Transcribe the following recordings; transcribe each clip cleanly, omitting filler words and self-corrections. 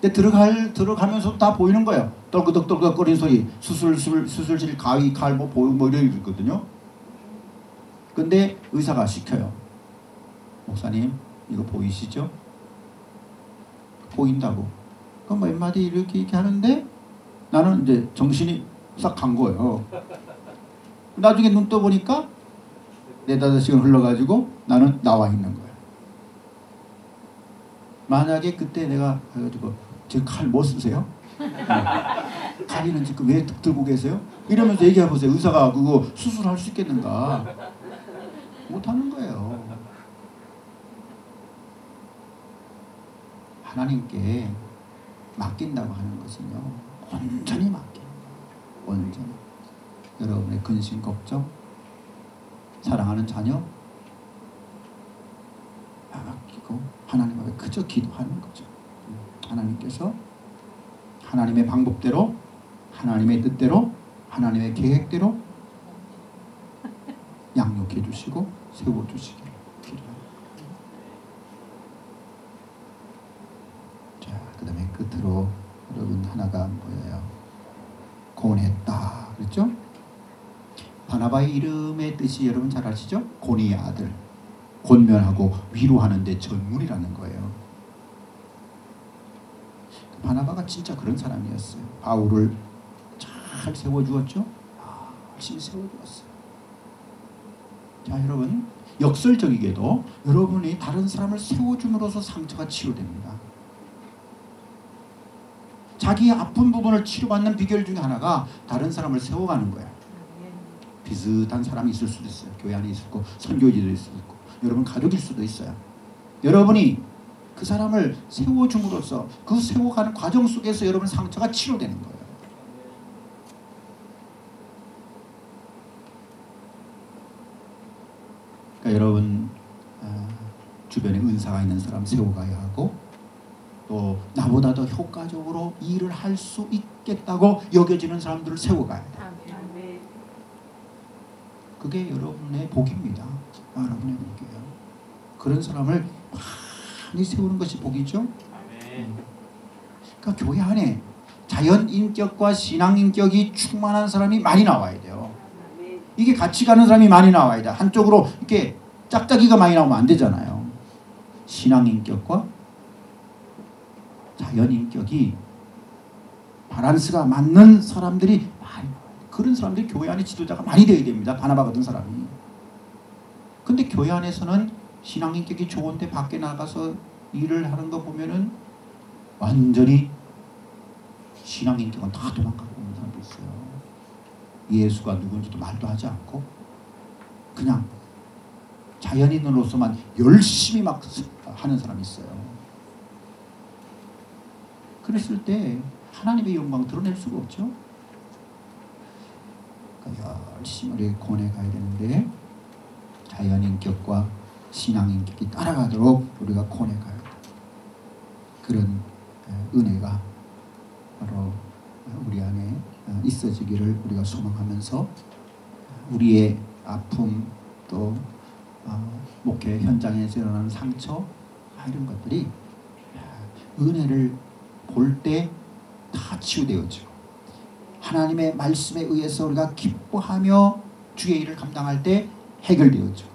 근데 들어가면서 다 보이는 거예요. 떨그덕떨그덕 거리는 소리, 수술실 가위, 칼, 뭐 이런 게 있거든요. 근데 의사가 시켜요. 목사님, 이거 보이시죠? 보인다고. 그럼 몇 마디 이렇게 하는데 나는 이제 정신이 싹 간 거예요. 나중에 눈 떠보니까 4-5시간 흘러가지고 나는 나와 있는 거예요. 만약에 그때 내가 해가지고 지금 칼 뭐 쓰세요? 칼이는 지금 왜 들고 계세요? 이러면서 얘기해보세요. 의사가 그거 수술할 수 있겠는가? 못하는 거예요. 하나님께 맡긴다고 하는 것은요, 온전히 맡기는 거예요. 온전히. 여러분의 근심 걱정, 사랑하는 자녀 맡기고 하나님 앞에 그저 기도하는 거죠. 하나님께서 하나님의 방법대로, 하나님의 뜻대로, 하나님의 계획대로 양육해 주시고 세워주시기를 기도합니다. 자, 그 다음에 끝으로 여러분 하나가 뭐예요? 고냈다 그랬죠? 바나바의 이름의 뜻이 여러분 잘 아시죠? 고니의 아들, 권면하고 위로하는 데 전문이라는 거예요. 바나바가 진짜 그런 사람이었어요. 바울을 잘 세워주었죠? 열심히 세워주었어요. 자, 여러분, 역설적이게도 여러분이 다른 사람을 세워줌으로써 상처가 치료됩니다. 자기의 아픈 부분을 치료받는 비결 중에 하나가 다른 사람을 세워가는 거예요. 비슷한 사람이 있을 수도 있어요. 교회 안에 있을 거고 선교지도 있을 거고 여러분 가족일 수도 있어요. 여러분이 그 사람을 세워줌으로써 그 세워가는 과정 속에서 여러분 상처가 치료되는 거예요. 그러니까 여러분 주변에 은사가 있는 사람 세워가야 하고 또 나보다 더 효과적으로 일을 할 수 있겠다고 여겨지는 사람들을 세워가야 돼요. 그게 여러분의 복입니다. 여러분의 복이에요. 그런 사람을 많이 세우는 것이 복이죠. 그러니까 교회 안에 자연인격과 신앙인격이 충만한 사람이 많이 나와야 돼요. 이게 같이 가는 사람이 많이 나와야 돼. 한쪽으로 이렇게 짝짝이가 많이 나오면 안 되잖아요. 신앙인격과 자연인격이 밸런스가 맞는 사람들이 많이, 그런 사람들이 교회 안에 지도자가 많이 되어야 됩니다. 바나바 같은 사람이. 근데 교회 안에서는 신앙인격이 좋은데 밖에 나가서 일을 하는 거 보면은 완전히 신앙인격은 다 도망가고 있는 사람도 있어요. 예수가 누군지도 말도 하지 않고 그냥 자연인으로서만 열심히 막 하는 사람이 있어요. 그랬을 때 하나님의 영광 드러낼 수가 없죠. 그러니까 열심히 우리 권해가야 되는데 자연인격과 신앙인격이 따라가도록 우리가 권해가야 돼. 그런 은혜가 바로 우리 안에 있어지기를 우리가 소망하면서 우리의 아픔 또 목회 현장에서 일어나는 상처 이런 것들이 은혜를 볼 때 다 치유되어지고 하나님의 말씀에 의해서 우리가 기뻐하며 주의 일을 감당할 때 해결되어지고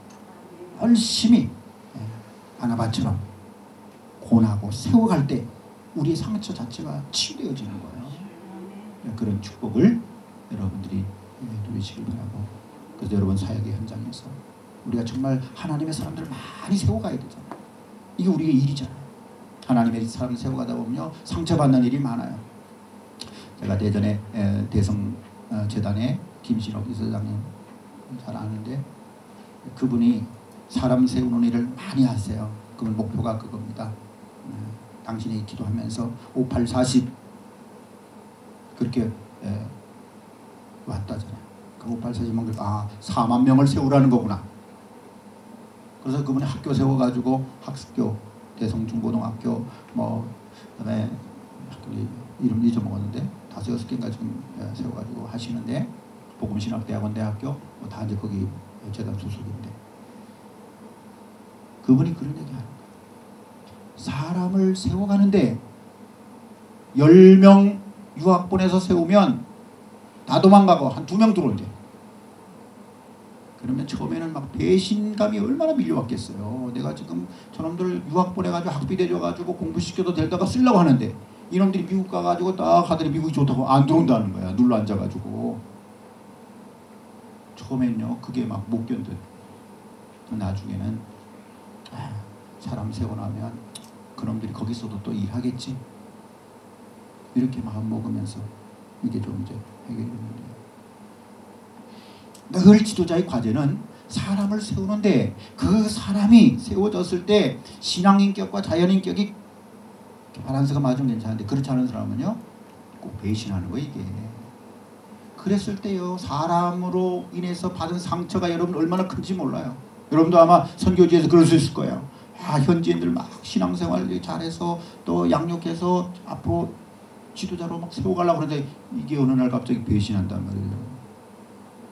열심히 바나바처럼 고나고 세워갈 때 우리의 상처 자체가 치유되어지는 거예요. 그런 축복을 여러분들이 누리시길 바라고, 그래서 여러분 사역의 현장에서 우리가 정말 하나님의 사람들을 많이 세워가야 되잖아요. 이게 우리의 일이잖아요. 하나님의 사람을 세워가다 보면요 상처받는 일이 많아요. 제가 예전에 대성재단의 김신옥 이사장님 잘 아는데 그분이 사람 세우는 일을 많이 하세요. 그분 목표가 그겁니다. 당신이 기도하면서 5840 그렇게 왔다잖아요. 그 5840만 4만 명을 세우라는 거구나. 그래서 그분이 학교 세워가지고 학교 대성중고등학교 그다음에 이름 잊어먹었는데 5-6개인가 지금 세워가지고 하시는데 복음신학대학원 대학교 다 이제 거기 재단 소속인데 그분이 그런 얘기 하는 거예요. 사람을 세워가는데 10명 유학 보내서 세우면 다 도망가고 한 2명 들어온대. 그러면 처음에는 막 배신감이 얼마나 밀려왔겠어요. 내가 지금 저놈들 유학 보내가지고 학비 대줘가지고 공부시켜도 될다가 쓰려고 하는데 이놈들이 미국 가가지고 딱 하더니 미국이 좋다고 안 들어온다는 거야. 눌러 앉아가지고. 처음엔요 그게 막 못 견뎌. 나중에는 사람 세고 나면 그놈들이 거기서도 또 일하겠지. 이렇게 마음 먹으면서 이게 좀 이제 해결이 되는데, 늘 지도자의 과제는 사람을 세우는데 그 사람이 세워졌을 때 신앙인격과 자연인격이 바란스가 맞으면 괜찮은데 그렇지 않은 사람은요 꼭 배신하는 거예요. 이게 그랬을 때요 사람으로 인해서 받은 상처가 여러분 얼마나 큰지 몰라요. 여러분도 아마 선교지에서 그럴 수 있을 거예요. 현지인들 막 신앙생활 잘해서 또 양육해서 앞으로 지도자로 막 세워가려고 그러는데 이게 어느 날 갑자기 배신한단 말이에요.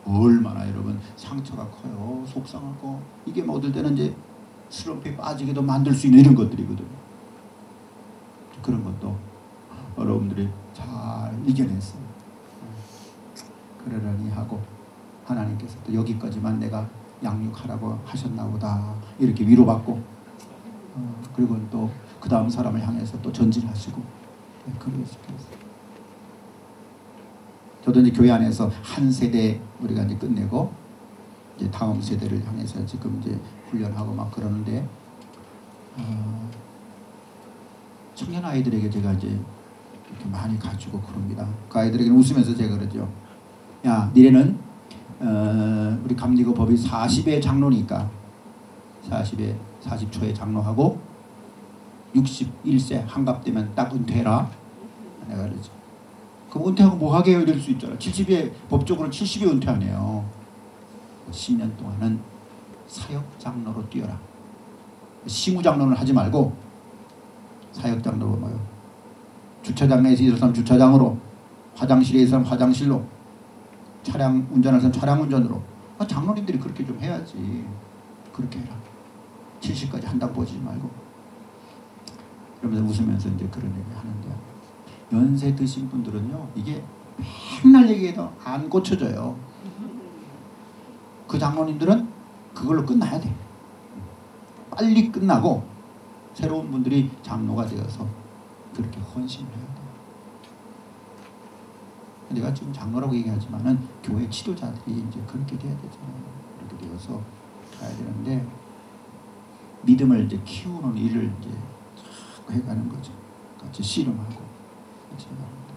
얼마나 여러분 상처가 커요. 속상하고 이게 뭐 어떨 때는 이제 슬럼프에 빠지게도 만들 수 있는 이런 것들이거든요. 그런 것도 여러분들이 잘 이겨냈어요. 그러려니 하고 하나님께서 또 여기까지만 내가 양육하라고 하셨나 보다 이렇게 위로받고 그리고 또 그 다음 사람을 향해서 또 전진하시고 그러셨어요. 저도 이제 교회 안에서 한 세대 우리가 이제 끝내고 이제 다음 세대를 향해서 지금 이제 훈련하고 막 그러는데 청년 아이들에게 제가 이제 이렇게 많이 가지고 그럽니다. 그 아이들에게는 웃으면서 제가 그러죠. 야, 니네는 우리 감리교 법이 40의 장로니까 40초에 장로하고 61세 한갑되면 딱 은퇴해라. 내가 그러죠. 그럼 은퇴하고 뭐 하게요? 이럴 수 있잖아. 70에 법적으로 70에 은퇴하네요. 10년 동안은 사역장로로 뛰어라. 시무장로는 하지 말고 사역장로로 뭐요? 주차장에서 있을 사람 주차장으로, 화장실에 있을 사람 화장실로, 차량 운전할 사람 차량 운전으로. 장로님들이 그렇게 좀 해야지. 그렇게 해라. 70까지 한다고 보지 말고. 그러면서 웃으면서 이제 그런 얘기 하는데요. 연세 드신 분들은요, 이게 맨날 얘기해도 안 고쳐져요. 그 장로님들은 그걸로 끝나야 돼. 빨리 끝나고 새로운 분들이 장로가 되어서 그렇게 헌신을 해야 돼요. 내가 지금 장로라고 얘기하지만은 교회 지도자들이 이제 그렇게 돼야 되잖아요. 그렇게 되어서 가야 되는데 믿음을 이제 키우는 일을 이제 해가는 거죠. 같이 씨름하고 같이 해갑니다.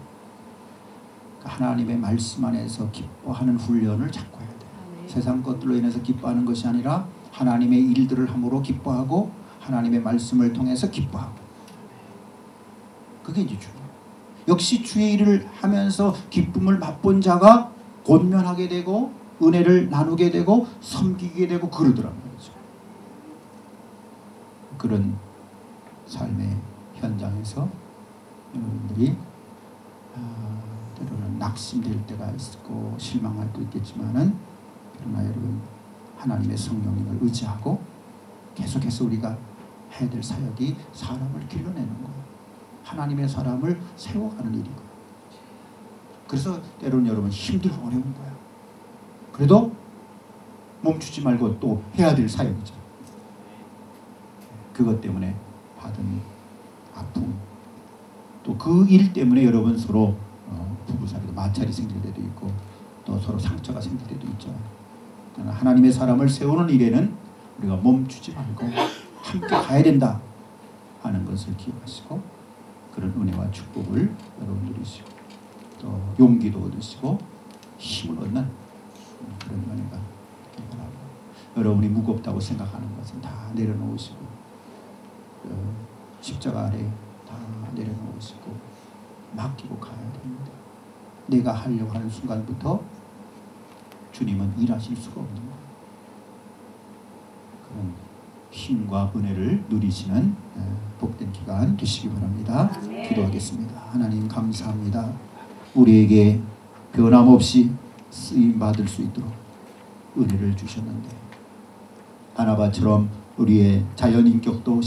하나님의 말씀 안에서 기뻐하는 훈련을 자꾸 해야 돼요. 세상 것들로 인해서 기뻐하는 것이 아니라 하나님의 일들을 함으로 기뻐하고 하나님의 말씀을 통해서 기뻐하고 그게 이제 중요해요. 역시 주의 일을 하면서 기쁨을 맛본 자가 권면하게 되고 은혜를 나누게 되고 섬기게 되고 그러더란 말이죠. 그런 삶의 현장에서 여러분들이 때로는 낙심될 때가 있고 실망할 때도 있겠지만은 그러나 여러분 하나님의 성령님을 의지하고 계속해서 우리가 해야 될 사역이 사람을 길러내는 거예요. 하나님의 사람을 세워가는 일이고. 그래서 때로는 여러분 힘들고 어려운 거야. 그래도 멈추지 말고 또 해야 될 사역이죠. 그것 때문에 받은 아픔, 또 그 일 때문에 여러분 서로 부부사이도 마찰이 생길 때도 있고 또 서로 상처가 생길 때도 있죠. 하나님의 사람을 세우는 일에는 우리가 멈추지 말고 함께 가야 된다 하는 것을 기억하시고 그런 은혜와 축복을 여러분 누리시고 또 용기도 얻으시고 힘을 얻는 그런 은혜가 되기 바랍니다. 여러분이 무겁다고 생각하는 것은 다 내려놓으시고 십자가 아래 다 내려놓으시고 맡기고 가야 됩니다. 내가 하려고 하는 순간부터 주님은 일하실 수가 없는 거예요. 그런 힘과 은혜를 누리시는 복된 기간 되시기 바랍니다. 기도하겠습니다. 하나님 감사합니다. 우리에게 변함없이 쓰임받을 수 있도록 은혜를 주셨는데 바나바처럼 우리의 자연인격도